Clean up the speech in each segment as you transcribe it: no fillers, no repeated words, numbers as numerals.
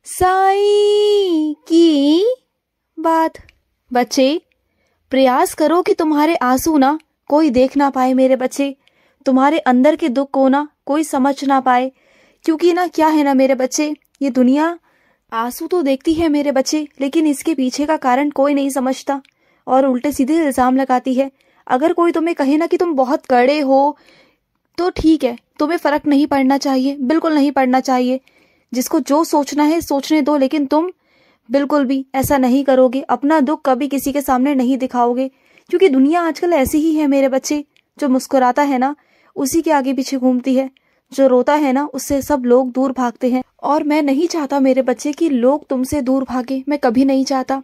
साईं की बात। बच्चे, प्रयास करो कि तुम्हारे आंसू ना कोई देख ना पाए मेरे बच्चे, तुम्हारे अंदर के दुख को ना कोई समझ ना पाए। क्योंकि ना क्या है ना मेरे बच्चे, ये दुनिया आंसू तो देखती है मेरे बच्चे, लेकिन इसके पीछे का कारण कोई नहीं समझता और उल्टे सीधे इल्जाम लगाती है। अगर कोई तुम्हें कहे ना कि तुम बहुत कड़े हो तो ठीक है, तुम्हें फर्क नहीं पड़ना चाहिए, बिल्कुल नहीं पड़ना चाहिए। जिसको जो सोचना है सोचने दो, लेकिन तुम बिल्कुल भी ऐसा नहीं करोगे, अपना दुख कभी किसी के सामने नहीं दिखाओगे। क्योंकि दुनिया आजकल ऐसी ही है मेरे बच्चे, जो मुस्कुराता है ना उसी के आगे पीछे घूमती है, जो रोता है ना उससे सब लोग दूर भागते हैं। और मैं नहीं चाहता मेरे बच्चे कि लोग तुमसे दूर भागे, मैं कभी नहीं चाहता।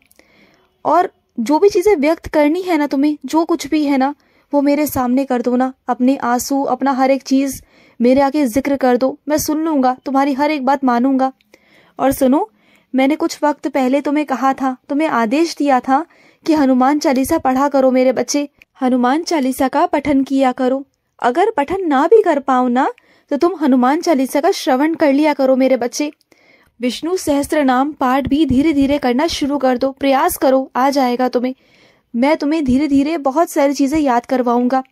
और जो भी चीजें व्यक्त करनी है ना तुम्हें, जो कुछ भी है ना वो मेरे सामने कर दो ना, अपने आंसू, अपना हर एक चीज मेरे आगे जिक्र कर दो, मैं सुन लूंगा, तुम्हारी हर एक बात मानूंगा। और सुनो, मैंने कुछ वक्त पहले तुम्हें कहा था, तुम्हें आदेश दिया था कि हनुमान चालीसा पढ़ा करो मेरे बच्चे, हनुमान चालीसा का पठन किया करो। अगर पठन ना भी कर पाओ ना तो तुम हनुमान चालीसा का श्रवण कर लिया करो मेरे बच्चे। विष्णु सहस्त्र नाम पाठ भी धीरे धीरे करना शुरू कर दो, प्रयास करो, आ जाएगा तुम्हें। मैं तुम्हें धीरे धीरे बहुत सारी चीजें याद करवाऊंगा,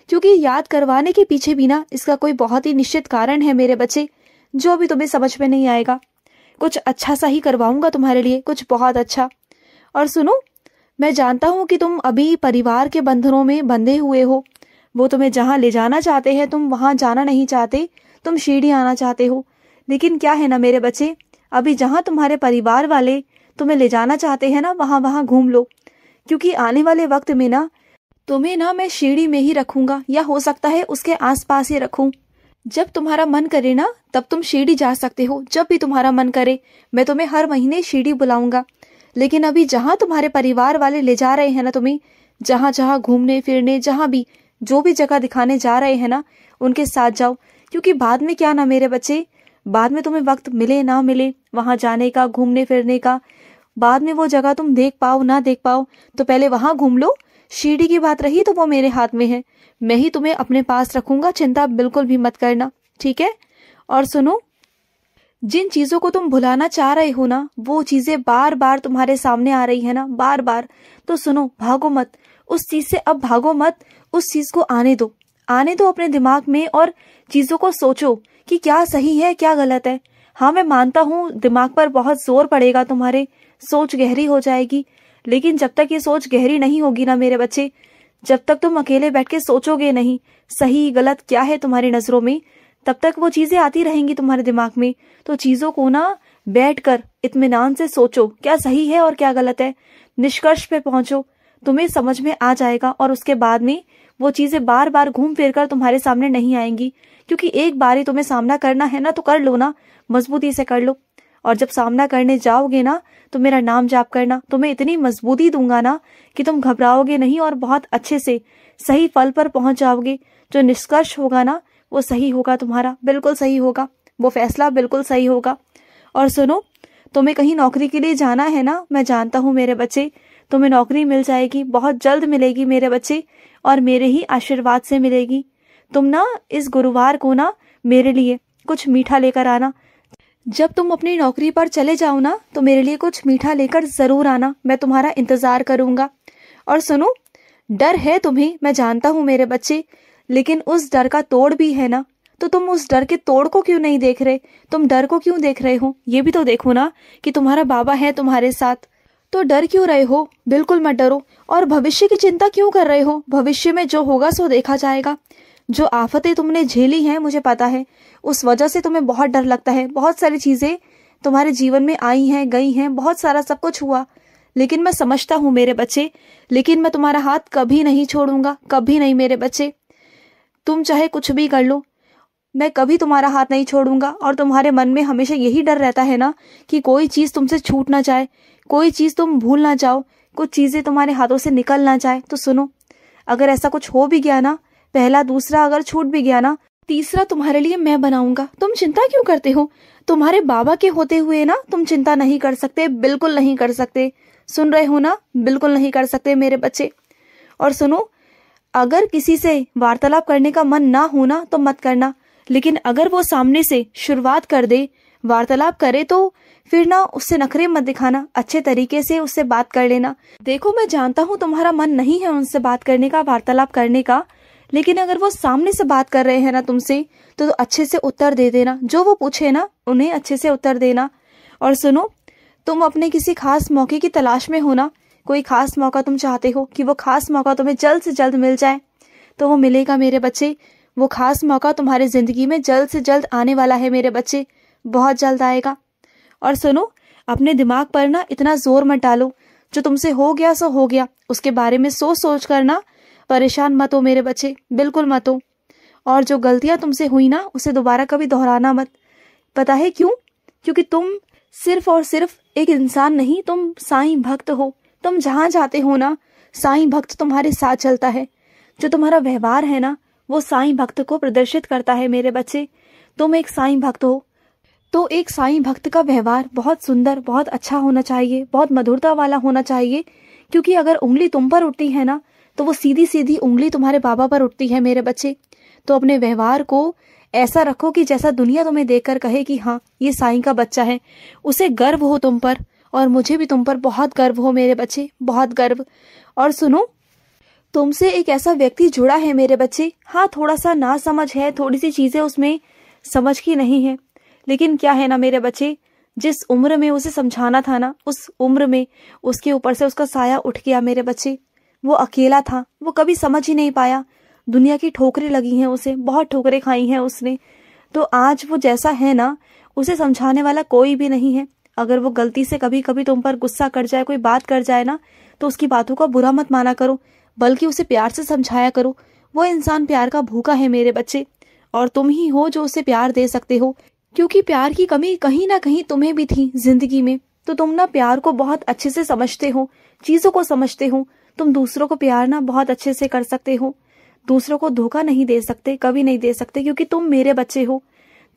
क्योंकि याद करवाने के पीछे भी ना इसका कोई बहुत ही निश्चित कारण है मेरे बच्चे, जो भी तुम्हें समझ में नहीं आएगा। कुछ अच्छा सा ही करवाऊंगा तुम्हारे लिए, कुछ बहुत अच्छा। और सुनो, मैं जानता हूँ कि तुम अभी परिवार के बंधनों में बंधे हुए हो, वो तुम्हें जहाँ ले जाना चाहते हैं तुम वहां जाना नहीं चाहते, तुम शिरडी आना चाहते हो। लेकिन क्या है ना मेरे बच्चे, अभी जहाँ तुम्हारे परिवार वाले तुम्हें ले जाना चाहते हैं ना वहां घूम लो, क्योंकि आने वाले वक्त में ना तुम्हें ना मैं शिरडी में ही रखूंगा, या हो सकता है उसके आसपास ही रखूं। जब तुम्हारा मन करे ना तब तुम शिरडी जा सकते हो, जब भी तुम्हारा मन करे। मैं तुम्हें हर महीने शिरडी बुलाऊंगा। लेकिन अभी जहाँ तुम्हारे परिवार वाले ले जा रहे हैं ना तुम्हें, जहाँ जहाँ घूमने फिरने, जहाँ भी जो भी जगह दिखाने जा रहे हैं ना उनके साथ जाओ। क्योंकि बाद में क्या ना मेरे बच्चे, बाद में तुम्हें वक्त मिले ना मिले वहां जाने का, घूमने फिरने का, बाद में वो जगह तुम देख पाओ ना देख पाओ, तो पहले वहां घूम लो। शिरडी की बात रही तो वो मेरे हाथ में है, मैं ही तुम्हें अपने पास रखूंगा, चिंता बिल्कुल भी मत करना, ठीक है। और सुनो, जिन चीजों को तुम भुलाना चाह रहे हो ना वो चीजें बार बार तुम्हारे सामने आ रही है ना, बार बार, तो सुनो, भागो मत उस चीज से, अब भागो मत, उस चीज को आने दो, आने दो अपने दिमाग में, और चीजों को सोचो कि क्या सही है क्या गलत है। हाँ, मैं मानता हूँ दिमाग पर बहुत जोर पड़ेगा तुम्हारे, सोच गहरी हो जाएगी, लेकिन जब तक ये सोच गहरी नहीं होगी ना मेरे बच्चे, जब तक तुम अकेले बैठ के सोचोगे नहीं सही गलत क्या है तुम्हारी नजरों में, तब तक वो चीजें आती रहेंगी तुम्हारे दिमाग में। तो चीजों को ना बैठकर इत्मीनान से सोचो, क्या सही है और क्या गलत है, निष्कर्ष पे पहुंचो, तुम्हें समझ में आ जाएगा। और उसके बाद में वो चीजें बार बार घूम फिर कर तुम्हारे सामने नहीं आएंगी, क्योंकि एक बार ही तुम्हें सामना करना है ना तो कर लो ना, मजबूती से कर लो। और जब सामना करने जाओगे ना तो मेरा नाम जाप करना, तुम्हें इतनी मजबूती दूंगा ना कि तुम घबराओगे नहीं और बहुत अच्छे से सही फल पर पहुंच जाओगे। जो निष्कर्ष होगा ना वो सही होगा, तुम्हारा बिल्कुल सही होगा, वो फैसला बिल्कुल सही होगा। और सुनो, तुम्हें कहीं नौकरी के लिए जाना है ना, मैं जानता हूँ मेरे बच्चे, तुम्हें नौकरी मिल जाएगी, बहुत जल्द मिलेगी मेरे बच्चे, और मेरे ही आशीर्वाद से मिलेगी। तुम ना इस गुरुवार को ना मेरे लिए कुछ मीठा लेकर आना, जब तुम अपनी नौकरी पर चले जाओ ना तो मेरे लिए कुछ मीठा लेकर जरूर आना, मैं तुम्हारा इंतजार करूंगा। और सुनो, डर है तुम्हें, मैं जानता हूँ मेरे बच्चे, लेकिन उस डर का तोड़ भी है ना, तो तुम उस डर के तोड़ को क्यों नहीं देख रहे, तुम डर को क्यों देख रहे हो, ये भी तो देखो ना कि तुम्हारा बाबा है तुम्हारे साथ, तो डर क्यों रहे हो, बिल्कुल मत डरो। और भविष्य की चिंता क्यों कर रहे हो, भविष्य में जो होगा सो देखा जाएगा। जो आफतें तुमने झेली हैं मुझे पता है, उस वजह से तुम्हें बहुत डर लगता है, बहुत सारी चीजें तुम्हारे जीवन में आई हैं गई हैं, बहुत सारा सब कुछ हुआ, लेकिन मैं समझता हूँ मेरे बच्चे, लेकिन मैं तुम्हारा हाथ कभी नहीं छोड़ूंगा, कभी नहीं मेरे बच्चे, तुम चाहे कुछ भी कर लो, मैं कभी तुम्हारा हाथ नहीं छोड़ूंगा। और तुम्हारे मन में हमेशा यही डर रहता है ना कि कोई चीज तुमसे छूट ना जाए, कोई चीज तुम भूल ना जाओ, कुछ चीजें तुम्हारे हाथों से निकल ना जाए। तो सुनो, अगर ऐसा कुछ हो भी गया ना, पहला दूसरा अगर छूट भी गया ना, तीसरा तुम्हारे लिए मैं बनाऊंगा, तुम चिंता क्यों करते हो, तुम्हारे बाबा के होते हुए ना तुम चिंता नहीं कर सकते, बिल्कुल नहीं कर सकते, सुन रहे हो ना, बिल्कुल नहीं कर सकते मेरे बच्चे। और सुनो, अगर किसी से वार्तालाप करने का मन ना हो ना तो मत करना, लेकिन अगर वो सामने से शुरुआत कर दे, वार्तालाप करे, तो फिर ना उससे नखरे मत दिखाना, अच्छे तरीके से उससे बात कर लेना। देखो मैं जानता हूँ तुम्हारा मन नहीं है उनसे बात करने का, वार्तालाप करने का, लेकिन अगर वो सामने से बात कर रहे हैं ना तुमसे तो अच्छे से उत्तर दे देना। जो वो पूछे ना उन्हें अच्छे से उत्तर देना। और सुनो, तुम अपने किसी खास मौके की तलाश में हो ना, कोई खास मौका तुम चाहते हो कि वो खास मौका तुम्हें जल्द से जल्द मिल जाए, तो वो मिलेगा मेरे बच्चे। वो खास मौका तुम्हारी जिंदगी में जल्द से जल्द आने वाला है मेरे बच्चे, बहुत जल्द आएगा। और सुनो, अपने दिमाग पर ना इतना जोर मत डालो, जो तुमसे हो गया सो हो गया, उसके बारे में सोच सोच कर ना परेशान मत हो मेरे बच्चे, बिल्कुल मत हो। और जो गलतियां तुमसे हुई ना उसे दोबारा कभी दोहराना मत। पता है क्यों? क्योंकि तुम सिर्फ और सिर्फ एक इंसान नहीं, तुम साईं भक्त हो। तुम जहां जाते हो ना साईं भक्त तुम्हारे साथ चलता है। जो तुम्हारा व्यवहार है ना वो साईं भक्त को प्रदर्शित करता है मेरे बच्चे। तुम एक साईं भक्त हो, तो एक साईं भक्त का व्यवहार बहुत सुंदर, बहुत अच्छा होना चाहिए, बहुत मधुरता वाला होना चाहिए। क्योंकि अगर उंगली तुम पर उठती है ना तो वो सीधी सीधी उंगली तुम्हारे बाबा पर उठती है मेरे बच्चे। तो अपने व्यवहार को ऐसा रखो कि जैसा दुनिया तुम्हें देखकर कहे कि हाँ ये साईं का बच्चा है, उसे गर्व हो तुम पर। और मुझे भी तुम पर बहुत गर्व हो मेरे बच्चे, बहुत गर्व। और सुनो, तुमसे एक ऐसा व्यक्ति जुड़ा है मेरे बच्चे। हाँ, थोड़ा सा ना समझ है, थोड़ी सी चीजें उसमें समझ की नहीं है, लेकिन क्या है ना मेरे बच्चे, जिस उम्र में उसे समझाना था ना उस उम्र में उसके ऊपर से उसका साया उठ गया मेरे बच्चे। वो अकेला था, वो कभी समझ ही नहीं पाया। दुनिया की ठोकरें लगी हैं उसे, बहुत ठोकरें खाई हैं उसने। तो आज वो जैसा है ना उसे समझाने वाला कोई भी नहीं है। अगर वो गलती से कभी कभी तुम पर गुस्सा कर जाए, कोई बात कर जाए ना, तो उसकी बातों का बुरा मत माना करो, बल्कि उसे प्यार से समझाया करो। वो इंसान प्यार का भूखा है मेरे बच्चे, और तुम ही हो जो उसे प्यार दे सकते हो। क्योंकि प्यार की कमी कहीं ना कहीं तुम्हें भी थी जिंदगी में। तो तुम ना प्यार को बहुत अच्छे से समझते हो, चीजों को समझते हो। तुम दूसरों को प्यार ना बहुत अच्छे से कर सकते हो, दूसरों को धोखा नहीं दे सकते, कभी नहीं दे सकते, क्योंकि तुम मेरे बच्चे हो।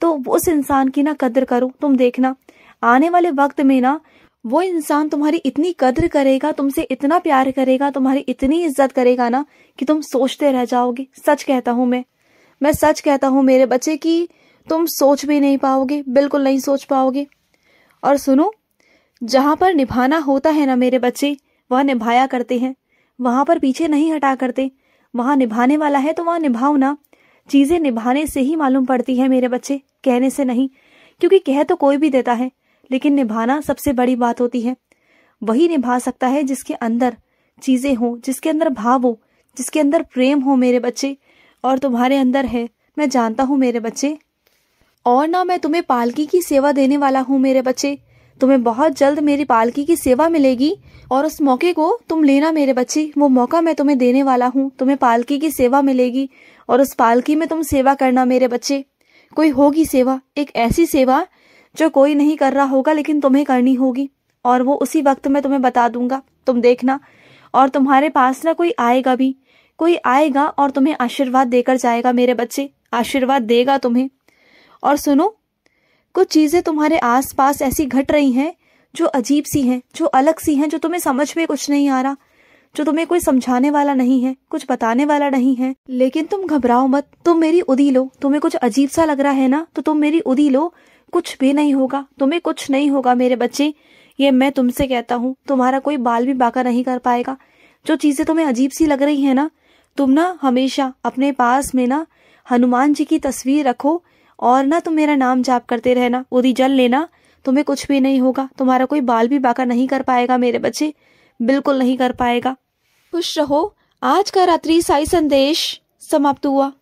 तो उस इंसान की ना कद्र करो। तुम देखना आने वाले वक्त में ना वो इंसान तुम्हारी इतनी कद्र करेगा, तुमसे इतना प्यार करेगा, तुम्हारी इतनी इज्जत करेगा ना कि तुम सोचते रह जाओगे। सच कहता हूँ मैं सच कहता हूँ मेरे बच्चे कि तुम सोच भी नहीं पाओगे, बिल्कुल नहीं सोच पाओगे। और सुनो, जहां पर निभाना होता है ना मेरे बच्चे, वह निभाया करते हैं, वहां पर पीछे नहीं हटा करते। वहां निभाने वाला है तो वहां निभाओ ना। चीजें निभाने से ही मालूम पड़ती है मेरे बच्चे, कहने से नहीं। क्योंकि कह तो कोई भी देता है, लेकिन निभाना सबसे बड़ी बात होती है। वही निभा सकता है जिसके अंदर चीजें हो, जिसके अंदर भाव हो, जिसके अंदर प्रेम हो मेरे बच्चे। और तुम्हारे अंदर है, मैं जानता हूँ मेरे बच्चे। और ना मैं तुम्हें पालकी की सेवा देने वाला हूँ मेरे बच्चे। तुम्हें बहुत जल्द मेरी पालकी की सेवा मिलेगी, और उस मौके को तुम लेना मेरे बच्चे। वो मौका मैं तुम्हें देने वाला हूँ, तुम्हें पालकी की सेवा मिलेगी, और उस पालकी में तुम सेवा करना मेरे बच्चे। कोई होगी सेवा, एक ऐसी सेवा जो कोई नहीं कर रहा होगा लेकिन तुम्हें करनी होगी, और वो उसी वक्त मैं तुम्हें बता दूंगा, तुम देखना। और तुम्हारे पास ना कोई आएगा भी, कोई आएगा और तुम्हें आशीर्वाद देकर जाएगा मेरे बच्चे, आशीर्वाद देगा तुम्हें। और सुनो, कुछ चीजें तुम्हारे आसपास ऐसी घट रही हैं जो अजीब सी हैं, जो अलग सी हैं, जो तुम्हें समझ में कुछ नहीं आ रहा, जो तुम्हें कोई समझाने वाला नहीं है, कुछ बताने वाला नहीं है। लेकिन तुम घबराओ मत, तुम मेरी उदी लो। तुम्हें कुछ अजीब सा लग रहा है ना, तो तुम मेरी उदी लो, कुछ भी नहीं होगा, तुम्हें कुछ नहीं होगा मेरे बच्चे। ये मैं तुमसे कहता हूँ, तुम्हारा कोई बाल भी बांका नहीं कर पाएगा। जो चीजें तुम्हें अजीब सी लग रही है ना, तुम ना हमेशा अपने पास में ना हनुमान जी की तस्वीर रखो, और ना तुम मेरा नाम जाप करते रहना, उदी जल लेना, तुम्हें कुछ भी नहीं होगा। तुम्हारा कोई बाल भी बांका नहीं कर पाएगा मेरे बच्चे, बिल्कुल नहीं कर पाएगा। खुश रहो। आज का रात्रि साई संदेश समाप्त हुआ।